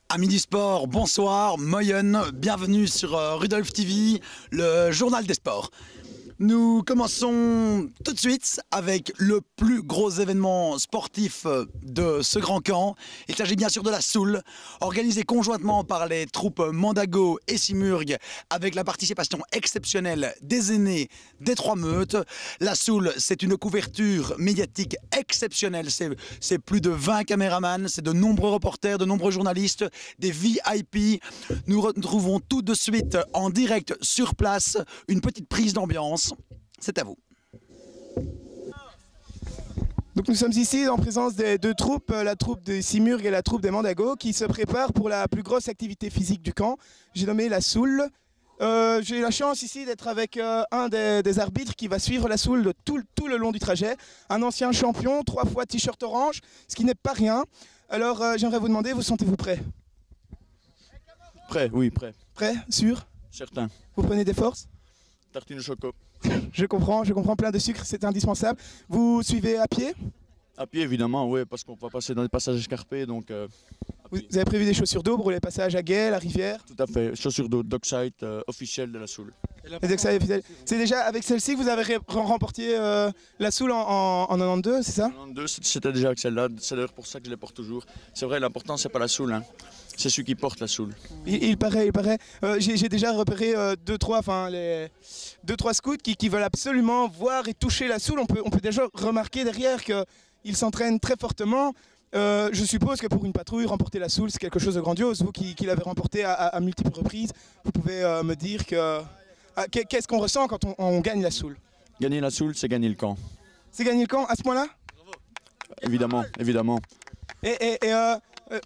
Amis du sport, bonsoir, Moyen, bienvenue sur Rudolf TV, le journal des sports. Nous commençons tout de suite avec le plus gros événement sportif de ce grand camp. Il s'agit bien sûr de la Soule, organisée conjointement par les troupes Mandago et Simurg, avec la participation exceptionnelle des aînés des Trois-Meutes. La Soule, c'est une couverture médiatique exceptionnelle. C'est plus de 20 caméramans, c'est de nombreux reporters, de nombreux journalistes, des VIP. Nous retrouvons tout de suite en direct sur place une petite prise d'ambiance. C'est à vous. Donc nous sommes ici en présence des deux troupes, la troupe de Simurg et la troupe des Mandago, qui se préparent pour la plus grosse activité physique du camp. J'ai nommé la Soule. J'ai la chance ici d'être avec un des arbitres qui va suivre la Soule tout le long du trajet. Un ancien champion, 3 fois t-shirt orange, ce qui n'est pas rien. Alors j'aimerais vous demander, vous sentez-vous prêt? Prêt, oui, prêt. Prêt? Sûr? Certain. Vous prenez des forces? Tartine au choco. Je comprends, plein de sucre, c'est indispensable. Vous suivez à pied? À pied, évidemment, oui, parce qu'on va passer dans des passages escarpés, donc... Vous avez prévu des chaussures d'eau pour les passages à Guet, la rivière? Tout à fait, chaussures d'eau, dockside officielle de la Soule. C'est déjà avec celle-ci que vous avez remporté la Soule en 92, c'est ça? En 92, c'était déjà avec celle-là, c'est d'ailleurs pour ça que je les porte toujours. C'est vrai, l'important, c'est pas la Soule, hein. C'est celui qui porte la Soule. Il paraît. J'ai déjà repéré deux, trois scouts qui veulent absolument voir et toucher la Soule. On peut déjà remarquer derrière qu'ils s'entraînent très fortement. Je suppose que pour une patrouille, remporter la Soule, c'est quelque chose de grandiose. Vous qui l'avez remporté à multiples reprises, vous pouvez me dire qu'est-ce qu'on ressent quand on gagne la Soule? Gagner la Soule, c'est gagner le camp. C'est gagner le camp à ce point-là? Évidemment, évidemment.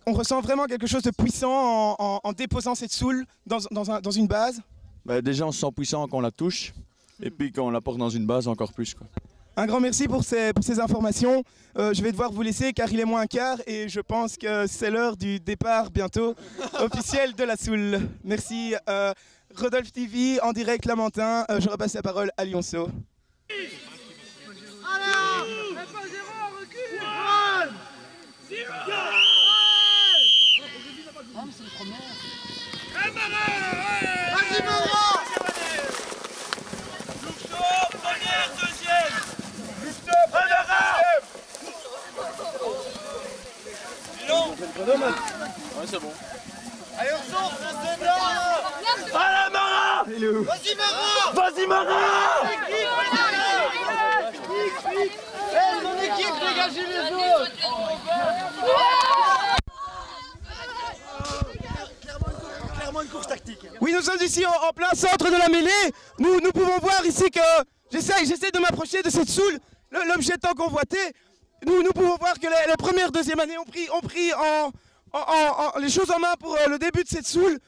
On ressent vraiment quelque chose de puissant en déposant cette Soule dans une base? Bah, déjà, on se sent puissant quand on la touche, et puis quand on la porte dans une base, encore plus, quoi. Un grand merci pour ces informations. Je vais devoir vous laisser car il est moins un quart et je pense que c'est l'heure du départ bientôt officiel de la Soule. Merci. Rodolphe TV en direct Lamentin. Je repasse la parole à Lionceau. Alors, pas Gérard, recule. Vas-y, Mara! Louveteau, première, deuxième! Louveteau, première, deuxième! Ouais, c'est bon. Allez, on sort, c'est dedans! Allez, Mara! Vas-y, Mara! Vas-y, Mara! Hey, mon équipe, dégagez les autres! Clairement une course tactique. Oui, nous sommes ici en plein centre de la mêlée. Nous pouvons voir ici que j'essaie de m'approcher de cette Soule, l'objet tant convoité. Nous pouvons voir que les premières, deuxième années ont pris les choses en main pour le début de cette Soule.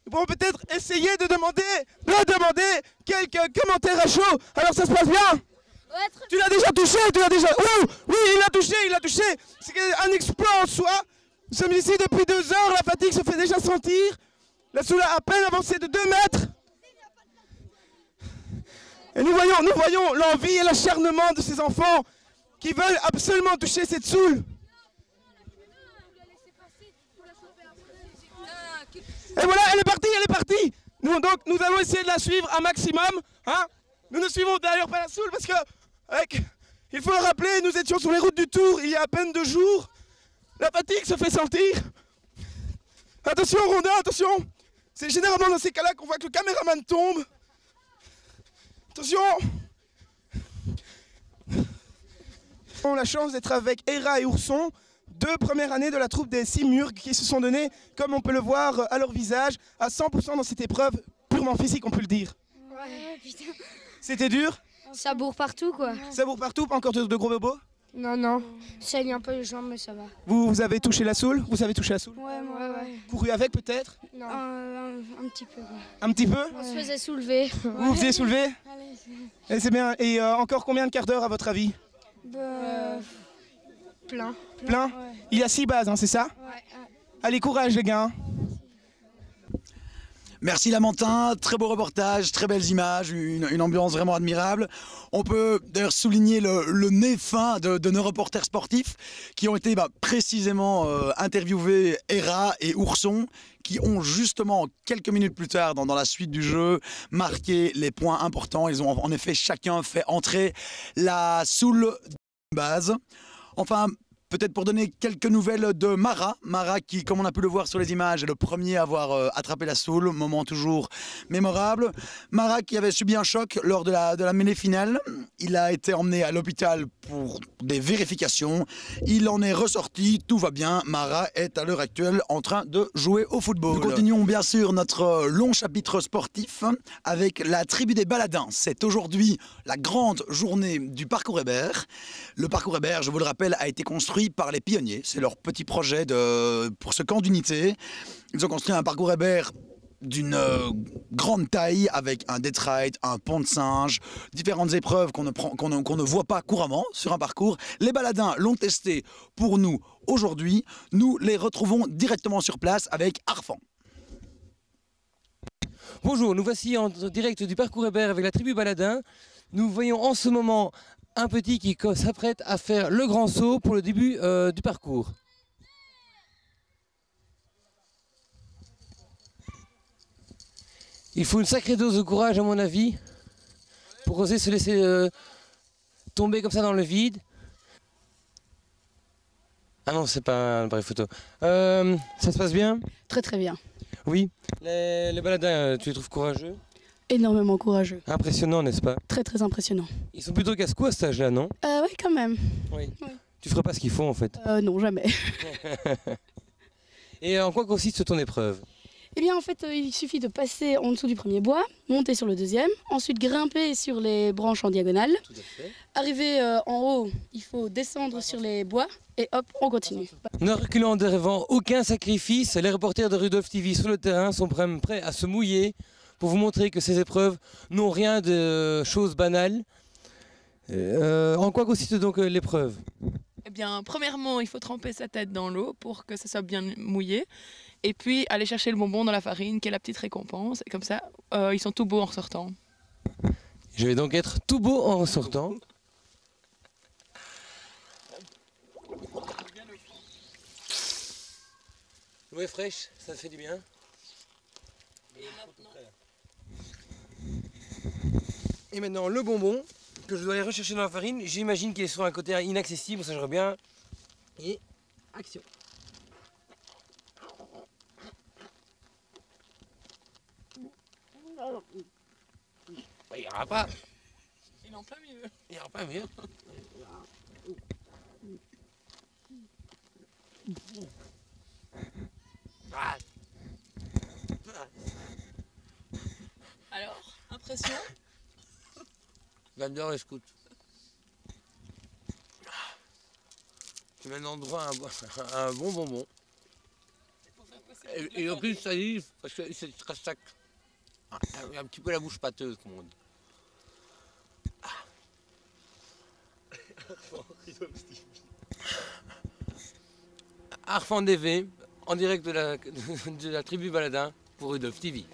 Nous pouvons peut-être essayer de demander quelques commentaires à chaud. Alors ça se passe bien? Tu l'as déjà touché, Oh, oui, il l'a touché. C'est un exploit en soi. Nous sommes ici depuis 2 heures, la fatigue se fait déjà sentir. La Soule a à peine avancé de 2 mètres. Et nous voyons l'envie et l'acharnement de ces enfants qui veulent absolument toucher cette Soule. Et voilà, elle est partie. Nous allons essayer de la suivre un maximum. Hein. Nous ne suivons d'ailleurs pas la Soule parce que, il faut le rappeler, nous étions sur les routes du Tour il y a à peine 2 jours. La fatigue se fait sentir. Attention, Rondin, attention. C'est généralement dans ces cas-là qu'on voit que le caméraman tombe. Attention. On a la chance d'être avec Hera et Ourson, 2 premières années de la troupe des Simurg qui se sont donnés, comme on peut le voir à leur visage, à 100% dans cette épreuve purement physique, on peut le dire. Ouais, putain. C'était dur? Ça bourre partout quoi. Ça bourre partout, pas encore de gros bobos? Non, non. Saigne un peu les jambes mais ça va. Vous avez touché la soule? Vous savez toucher la soule? Ouais, ouais. Couru avec peut-être? Non. Un petit peu quoi. Un petit peu? On se faisait soulever. Vous vous faisiez soulever? Allez, Et c'est bien. Et encore combien de quarts d'heure à votre avis? plein. Plein? Ouais. Il y a 6 bases, hein, c'est ça? Ouais. Allez, courage les gars. Merci Lamentin, très beau reportage, très belles images, une ambiance vraiment admirable. On peut d'ailleurs souligner le nez fin de nos reporters sportifs qui ont été précisément interviewés Hera et Ourson, qui ont justement quelques minutes plus tard dans la suite du jeu marqué les points importants. Ils ont en effet chacun fait entrer la soule de base. Enfin, peut-être pour donner quelques nouvelles de Mara. Mara qui, comme on a pu le voir sur les images, est le premier à avoir attrapé la soule, moment toujours mémorable. Mara qui avait subi un choc lors de la mêlée finale. Il a été emmené à l'hôpital pour des vérifications. Il en est ressorti, tout va bien. Mara est à l'heure actuelle en train de jouer au football. Nous continuons bien sûr notre long chapitre sportif avec la tribu des baladins. C'est aujourd'hui la grande journée du parcours Hébert. Le parcours Hébert, je vous le rappelle, a été construit par les pionniers. C'est leur petit projet pour ce camp d'unité. Ils ont construit un parcours Hébert d'une grande taille avec un death-ride, un pont de singe, différentes épreuves qu'on ne voit pas couramment sur un parcours. Les baladins l'ont testé pour nous aujourd'hui. Nous les retrouvons directement sur place avec Arfan. Bonjour, nous voici en direct du parcours Hébert avec la tribu baladin. Nous voyons en ce moment un petit qui s'apprête à faire le grand saut pour le début du parcours. Il faut une sacrée dose de courage à mon avis pour oser se laisser tomber comme ça dans le vide. Ah non, c'est pas une vraie photo. Ça se passe bien? Très très bien. Oui. Les baladins, tu les trouves courageux? Énormément courageux. Impressionnant, n'est-ce pas? Très très impressionnant. Ils sont plutôt casse-cou à cet âge-là, non? Oui, quand même. Oui. Oui. Tu ferais pas ce qu'ils font en fait. Non, jamais. Et en quoi consiste ton épreuve? Eh bien, en fait, il suffit de passer en dessous du premier bois, monter sur le deuxième, ensuite grimper sur les branches en diagonale. Tout à fait. Arriver en haut, il faut descendre sur les bois et hop, on continue. Ne reculant devant aucun sacrifice, les reporters de Rudolf TV sur le terrain sont prêts à se mouiller pour vous montrer que ces épreuves n'ont rien de choses banales. En quoi consiste donc l'épreuve? Eh bien, premièrement, il faut tremper sa tête dans l'eau pour que ça soit bien mouillé. Et puis, aller chercher le bonbon dans la farine, qui est la petite récompense. Et comme ça, ils sont tout beaux en ressortant. Je vais donc être tout beau en ressortant. L'eau est fraîche, ça fait du bien. Et maintenant, le bonbon que je dois aller rechercher dans la farine, j'imagine qu'il est sur un côté inaccessible, ça j'aimerais bien. Et action. Il n'y aura pas. Il est en plein milieu. Il n'y aura pas mieux. Alors, impression? J'adore les scouts. Tu mets un endroit un bon bonbon. Et en plus salive, parce que c'est très sec. Il y a un petit peu la bouche pâteuse, comme on dit. Arfan DV, en direct de la tribu Baladin pour Rudolf TV.